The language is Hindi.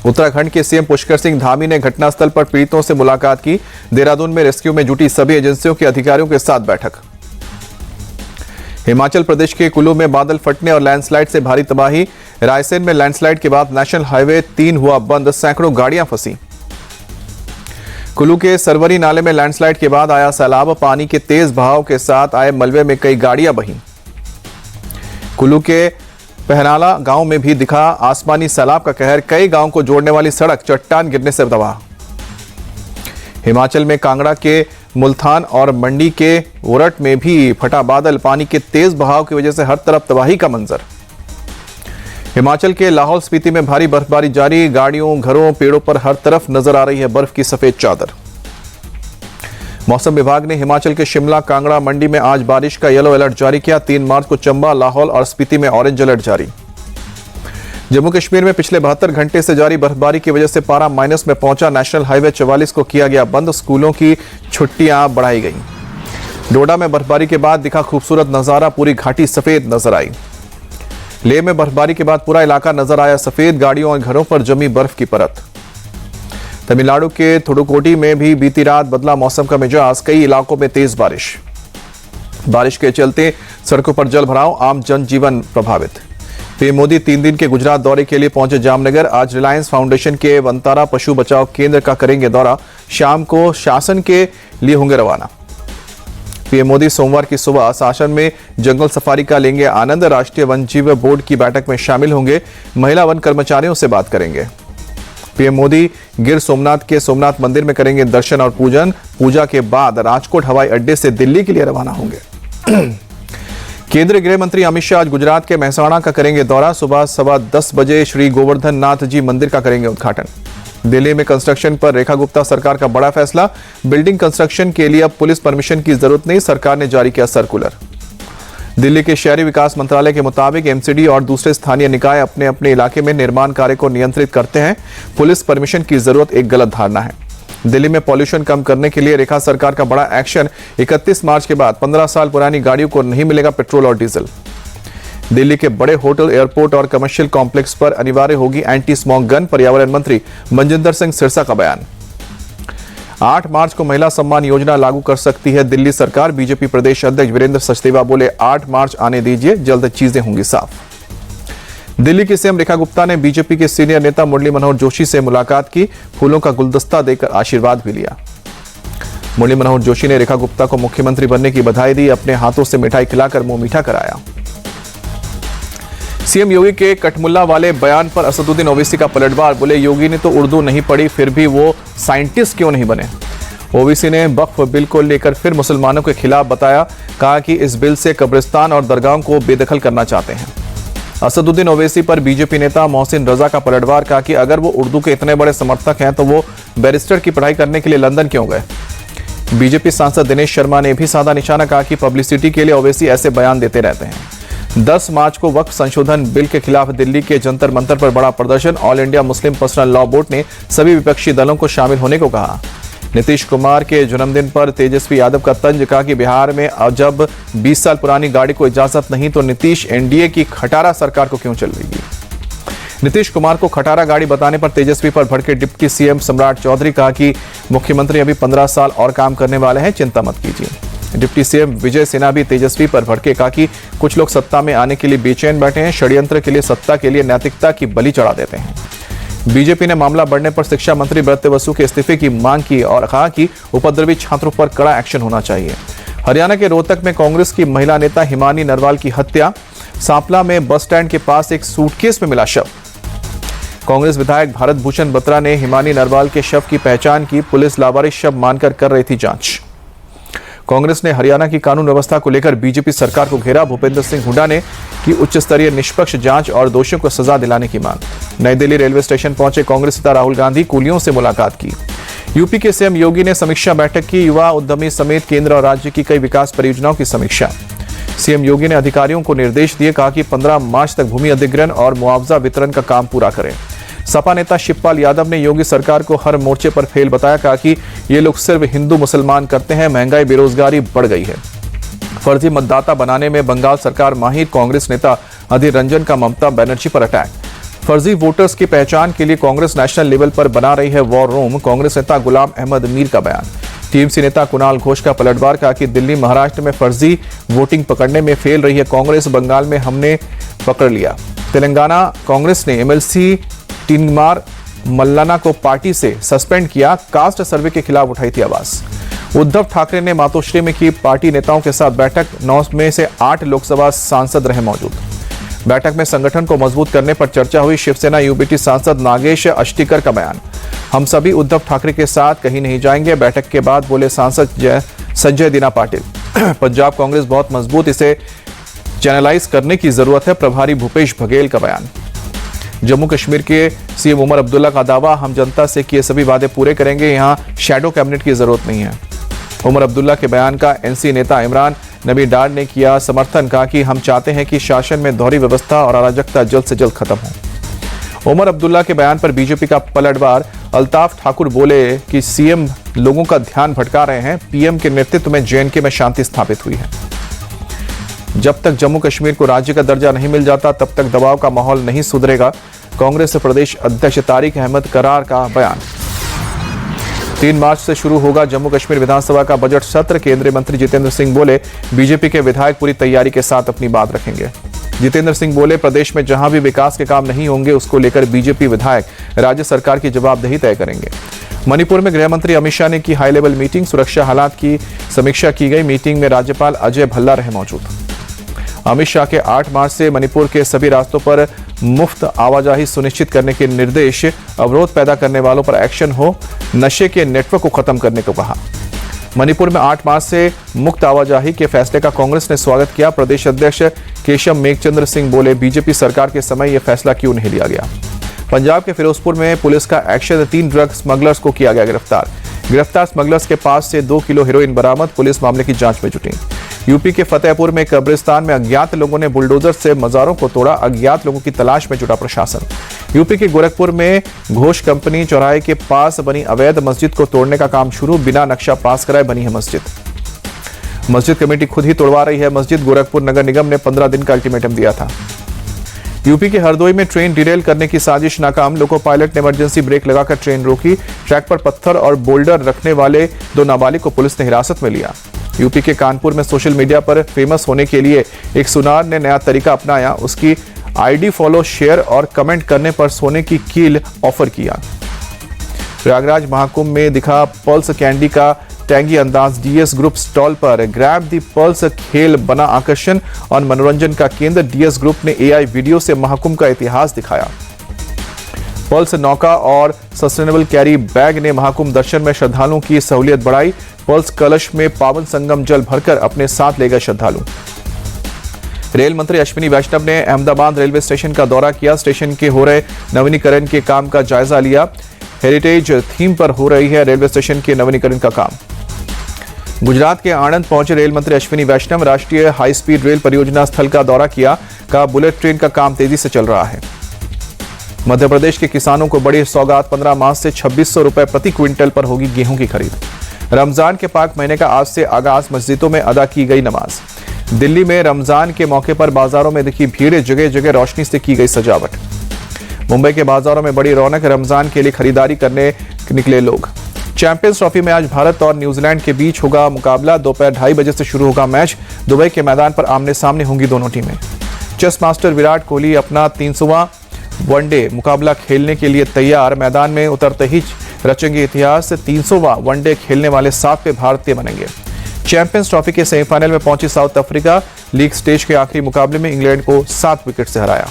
उत्तराखंड के सीएम पुष्कर सिंह धामी ने घटनास्थल पर पीड़ितों से मुलाकात की। देहरादून में रेस्क्यू में जुटी सभी एजेंसियों के अधिकारियों के साथ बैठक। हिमाचल प्रदेश के कुल्लू में बादल फटने और लैंडस्लाइड से भारी तबाही। रायसेन में लैंडस्लाइड के बाद नेशनल हाईवे 3 हुआ बंद, सैकड़ों गाड़ियां फंसी। कुल्लू के सरवरी नाले में लैंडस्लाइड के बाद आया सैलाब, पानी के तेज बहाव के साथ आए मलबे में कई गाड़ियां बहीं। कुल्लू के पहनाला गांव में भी दिखा आसमानी सैलाब का कहर, कई गांव को जोड़ने वाली सड़क चट्टान गिरने से तबाह। हिमाचल में कांगड़ा के मुल्तान और मंडी के उरट में भी फटा बादल, पानी के तेज बहाव की वजह से हर तरफ तबाही का मंजर। हिमाचल के लाहौल स्पीति में भारी बर्फबारी जारी, गाड़ियों, घरों, पेड़ों पर हर तरफ नजर आ रही है बर्फ की सफेद चादर। मौसम विभाग ने हिमाचल के शिमला, कांगड़ा, मंडी में आज बारिश का येलो अलर्ट जारी किया। 3 मार्च को चंबा, लाहौल और स्पीति में ऑरेंज अलर्ट जारी। जम्मू कश्मीर में पिछले 72 घंटे से जारी बर्फबारी की वजह से पारा माइनस में पहुंचा। नेशनल हाईवे 44 को किया गया बंद, स्कूलों की छुट्टियां बढ़ाई गई। डोडा में बर्फबारी के बाद दिखा खूबसूरत नजारा, पूरी घाटी सफेद नजर आई। लेह में बर्फबारी के बाद पूरा इलाका नजर आया सफेद, गाड़ियों और घरों पर जमी बर्फ की परत। तमिलनाडु के थुडुकोटी में भी बीती रात बदला मौसम का मिजाज, कई इलाकों में तेज बारिश के चलते सड़कों पर जल भराव, आम जनजीवन प्रभावित। पीएम मोदी 3 दिन के गुजरात दौरे के लिए पहुंचे जामनगर। आज रिलायंस फाउंडेशन के वंतारा पशु बचाव केंद्र का करेंगे दौरा, शाम को शासन के लिए होंगे रवाना। पीएम मोदी सोमवार की सुबह शासन में जंगल सफारी का लेंगे आनंद। राष्ट्रीय वन जीव बोर्ड की बैठक में शामिल होंगे, महिला वन कर्मचारियों से बात करेंगे। पीएम मोदी गिर सोमनाथ के सोमनाथ मंदिर में करेंगे दर्शन और पूजन। पूजा के बाद राजकोट हवाई अड्डे से दिल्ली के लिए रवाना होंगे। केंद्रीय गृह मंत्री अमित शाह आज गुजरात के मेहसाणा का करेंगे दौरा। सुबह 10:15 बजे श्री गोवर्धन नाथ जी मंदिर का करेंगे उद्घाटन। दिल्ली में कंस्ट्रक्शन पर रेखा गुप्ता सरकार का बड़ा फैसला, बिल्डिंग कंस्ट्रक्शन के लिए अब पुलिस परमिशन की जरूरत नहीं, सरकार ने जारी किया सर्कुलर। दिल्ली के शहरी विकास मंत्रालय के मुताबिक एमसीडी और दूसरे स्थानीय निकाय अपने अपने इलाके में निर्माण कार्य को नियंत्रित करते हैं, पुलिस परमिशन की जरूरत एक गलत धारणा है। दिल्ली में पॉल्यूशन कम करने के लिए रेखा सरकार का बड़ा एक्शन, 31 मार्च के बाद 15 साल पुरानी गाड़ियों को नहीं मिलेगा पेट्रोल और डीजल। दिल्ली के बड़े होटल, एयरपोर्ट और कमर्शियल कॉम्प्लेक्स पर अनिवार्य होगी एंटी स्मॉग गन, पर्यावरण मंत्री मनजिंदर सिंह सिरसा का बयान। 8 मार्च को महिला सम्मान योजना लागू कर सकती है दिल्ली सरकार। बीजेपी प्रदेश अध्यक्ष वीरेंद्र सचदेवा बोले 8 मार्च आने दीजिए, जल्द चीजें होंगी साफ। दिल्ली की सीएम रेखा गुप्ता ने बीजेपी के सीनियर नेता मुरली मनोहर जोशी से मुलाकात की, फूलों का गुलदस्ता देकर आशीर्वाद भी लिया। मुरली मनोहर जोशी ने रेखा गुप्ता को मुख्यमंत्री बनने की बधाई दी, अपने हाथों से मिठाई खिलाकर मुंह मीठा कराया। सीएम योगी के कठमुल्ला वाले बयान पर असदुद्दीन ओवैसी का पलटवार, बोले योगी ने तो उर्दू नहीं पढ़ी, फिर भी वो साइंटिस्ट क्यों नहीं बने। ओवैसी ने वक्फ बिल को लेकर फिर मुसलमानों के खिलाफ बताया, कहा कि इस बिल से कब्रिस्तान और दरगाहों को बेदखल करना चाहते हैं। असदुद्दीन ओवैसी पर बीजेपी नेता मोहसिन रजा का पलटवार, कहा कि अगर वो उर्दू के इतने बड़े समर्थक हैं तो वो बैरिस्टर की पढ़ाई करने के लिए लंदन क्यों गए। बीजेपी सांसद दिनेश शर्मा ने भी साधा निशाना, कहा कि पब्लिसिटी के लिए ओवैसी ऐसे बयान देते रहते हैं। 10 मार्च को वक्फ संशोधन बिल के खिलाफ दिल्ली के जंतर मंतर पर बड़ा प्रदर्शन, all India Muslim personal law board ने सभी विपक्षी दलों को शामिल होने को कहा। नीतीश कुमार के जन्मदिन पर तेजस्वी यादव का तंज, कहा कि बिहार में जब 20 साल पुरानी गाड़ी को इजाजत नहीं तो नीतीश एनडीए की खटारा सरकार को क्यों चल रही है। नीतीश कुमार को खटारा गाड़ी बताने पर तेजस्वी पर भड़के डिप्टी सीएम सम्राट चौधरी, कहा कि मुख्यमंत्री अभी 15 साल और काम करने वाले हैं, चिंता मत कीजिए। डिप्टी सीएम विजय सिन्हा भी तेजस्वी पर भड़के, कहा कि कुछ लोग सत्ता में आने के लिए बेचैन बैठे हैं, षड्यंत्र के लिए, सत्ता के लिए नैतिकता की बलि चढ़ा देते हैं। बीजेपी ने मामला बढ़ने पर शिक्षा मंत्री ब्रत्य बसु के इस्तीफे की मांग की और कहा कि उपद्रवी छात्रों पर कड़ा एक्शन होना चाहिए। हरियाणा के रोहतक में कांग्रेस की महिला नेता हिमानी नरवाल की हत्या, सांपला में बस स्टैंड के पास एक सूटकेस में मिला शव। कांग्रेस विधायक भारत भूषण बत्रा ने हिमानी नरवाल के शव की पहचान की, पुलिस लावारिस शव मानकर कर रही थी जांच। कांग्रेस ने हरियाणा की कानून व्यवस्था को लेकर बीजेपी सरकार को घेरा, भूपेंद्र सिंह हुड्डा ने की उच्च स्तरीय निष्पक्ष जांच और दोषियों को सजा दिलाने की मांग। नई दिल्ली रेलवे स्टेशन पहुंचे कांग्रेस नेता राहुल गांधी, कुलियों से मुलाकात की। यूपी के सीएम योगी ने समीक्षा बैठक की, युवा उद्यमी समेत केंद्र और राज्य की कई विकास परियोजनाओं की समीक्षा। सीएम योगी ने अधिकारियों को निर्देश दिए, कहा कि 15 मार्च तक भूमि अधिग्रहण और मुआवजा वितरण का काम पूरा करें। सपा नेता शिवपाल यादव ने योगी सरकार को हर मोर्चे पर फेल बताया, कहा कि ये लोग सिर्फ हिंदू मुसलमान करते हैं, महंगाई बेरोजगारी बढ़ गई है। फर्जी मतदाता बनाने में बंगाल सरकार माहिर, कांग्रेस नेता अधीर रंजन का ममता बनर्जी पर अटैक। फर्जी वोटर्स की पहचान के लिए कांग्रेस नेशनल लेवल पर बना रही है वॉर रूम। कांग्रेस नेता गुलाम अहमद मीर का बयान। टीएमसी नेता कुणाल घोष का पलटवार, कहा कि दिल्ली महाराष्ट्र में फर्जी वोटिंग पकड़ने में फेल रही है कांग्रेस, बंगाल में हमने पकड़ लिया। तेलंगाना कांग्रेस ने एमएलसी टीनमार मल्लाना को पार्टी से सस्पेंड किया। कास्ट सर्वे के खिलाफ उठाई थी आवाज। उद्धव ठाकरे ने मातोश्री में की पार्टी नेताओं के साथ बैठक। 9 में से 8 लोकसभा सांसद रहे मौजूद। बैठक में संगठन को मजबूत करने पर चर्चा हुई। शिवसेना यूबीटी सांसद नागेश अष्टिकर का बयान। हम सभी उद्धव ठाकरे के साथ कहीं नहीं जाएंगे। बैठक के बाद बोले सांसद संजय दीना पाटिल। पंजाब कांग्रेस बहुत मजबूत, इसे चैनलाइज करने की जरूरत है। प्रभारी भूपेश बघेल का बयान। जम्मू कश्मीर के सीएम उमर अब्दुल्ला का दावा, हम जनता से किए सभी वादे पूरे करेंगे, यहां शैडो कैबिनेट की जरूरत नहीं है। उमर अब्दुल्ला के बयान का एनसी नेता इमरान नबी डार ने किया समर्थन। कहा कि हम चाहते हैं कि शासन में दोहरी व्यवस्था और अराजकता जल्द से जल्द खत्म हो। उमर अब्दुल्ला के बयान पर बीजेपी का पलटवार। अल्ताफ ठाकुर बोले कि सीएम लोगों का ध्यान भटका रहे हैं। पीएम के नेतृत्व में जेएनके में शांति स्थापित हुई है। जब तक जम्मू कश्मीर को राज्य का दर्जा नहीं मिल जाता तब तक दबाव का माहौल नहीं सुधरेगा। कांग्रेस प्रदेश अध्यक्ष तारिक अहमद करार का बयान। 3 मार्च से शुरू होगा जम्मू कश्मीर विधानसभा का बजट सत्र। केंद्रीय मंत्री जितेंद्र सिंह बोले, बीजेपी के विधायक पूरी तैयारी के साथ अपनी बात रखेंगे। जितेंद्र सिंह बोले, प्रदेश में जहां भी विकास के काम नहीं होंगे उसको लेकर बीजेपी विधायक राज्य सरकार की जवाबदेही तय करेंगे। मणिपुर में गृह मंत्री अमित शाह ने की हाई लेवल मीटिंग। सुरक्षा हालात की समीक्षा की गई। मीटिंग में राज्यपाल अजय भल्ला रहे मौजूद। अमित शाह के 8 मार्च से मणिपुर के सभी रास्तों पर मुफ्त आवाजाही सुनिश्चित करने के निर्देश। अवरोध पैदा करने वालों पर एक्शन हो। नशे के नेटवर्क को खत्म करने को कहा। मणिपुर में 8 मार्च से मुक्त आवाजाही के फैसले का कांग्रेस ने स्वागत किया। प्रदेश अध्यक्ष केशव मेघचंद्र सिंह बोले, बीजेपी सरकार के समय यह फैसला क्यों नहीं लिया गया। पंजाब के फिरोजपुर में पुलिस का एक्शन। 3 ड्रग स्मगलर्स को किया गया गिरफ्तार। गिरफ्तार स्मगलर्स के पास से 2 किलो हेरोइन बरामद। पुलिस मामले की जांच में जुटी। यूपी के फतेहपुर में कब्रिस्तान में अज्ञात लोगों ने बुलडोजर से मजारों को तोड़ा। अज्ञात लोगों की तलाश में जुटा प्रशासन। यूपी के गोरखपुर में घोष कंपनी चौराहे के पास बनी अवैध मस्जिद को तोड़ने का काम शुरू। बिना नक्शा पास कराए बनी है मस्जिद। मस्जिद कमेटी खुद ही तोड़वा रही है मस्जिद। गोरखपुर नगर निगम ने 15 दिन का अल्टीमेटम दिया था। यूपी के हरदोई में ट्रेन डिरेल करने की साजिश नाकाम। लोको पायलट ने इमरजेंसी ब्रेक लगाकर ट्रेन रोकी। ट्रैक पर पत्थर और बोल्डर रखने वाले 2 नाबालिग को पुलिस ने हिरासत में लिया। यूपी के कानपुर में सोशल मीडिया पर फेमस होने के लिए एक सुनार ने नया तरीका अपनाया। उसकी आईडी फॉलो, शेयर और कमेंट करने पर सोने की कील ऑफर किया। प्रयागराज महाकुंभ में दिखा पल्स कैंडी का टैंगी अंदाज। डीएस ग्रुप स्टॉल पर ग्रैब दी पल्स खेल बना आकर्षण और मनोरंजन का केंद्र। डीएस ग्रुप ने एआई वीडियो से महाकुंभ का इतिहास दिखाया। पल्स नौका और सस्टेनेबल कैरी बैग ने महाकुंभ दर्शन में श्रद्धालुओं की सहूलियत बढ़ाई। पल्स कलश में पावन संगम जल भरकर अपने साथ ले गए श्रद्धालु। रेल मंत्री अश्विनी वैष्णव ने अहमदाबाद रेलवे स्टेशन का दौरा किया। स्टेशन के हो रहे नवीनीकरण के काम का जायजा लिया। हेरिटेज थीम पर हो रही है रेलवे स्टेशन के नवीनीकरण का काम। गुजरात के आणंद पहुंचे रेल मंत्री अश्विनी वैष्णव। राष्ट्रीय हाई स्पीड रेल परियोजना स्थल का दौरा किया। कहा, बुलेट ट्रेन का काम तेजी से चल रहा है। मध्य प्रदेश के किसानों को बड़ी सौगात। 15 मार्च से 2600 रुपए प्रति क्विंटल पर होगी गेहूं की खरीद। रमजान के पाक महीने का आज से आगाज। मस्जिदों में अदा की गई नमाज। दिल्ली में रमजान के मौके पर बाजारों में दिखी भीड़। जगह जगह रोशनी से की गई सजावट। मुंबई के बाजारों में बड़ी रौनक। रमजान के लिए खरीदारी करने निकले लोग। चैंपियंस ट्रॉफी में आज भारत और न्यूजीलैंड के बीच होगा मुकाबला। दोपहर 2:30 बजे से शुरू होगा मैच। दुबई के मैदान पर आमने सामने होंगी दोनों टीमें। चेस मास्टर विराट कोहली अपना 300वां वनडे मुकाबला खेलने के लिए तैयार। मैदान में उतरते ही रचेंगे इतिहास। 300वां वनडे खेलने वाले 7वें भारतीय बनेंगे। चैंपियंस ट्रॉफी के सेमीफाइनल में पहुंची साउथ अफ्रीका। लीग स्टेज के आखिरी मुकाबले में इंग्लैंड को 7 विकेट से हराया।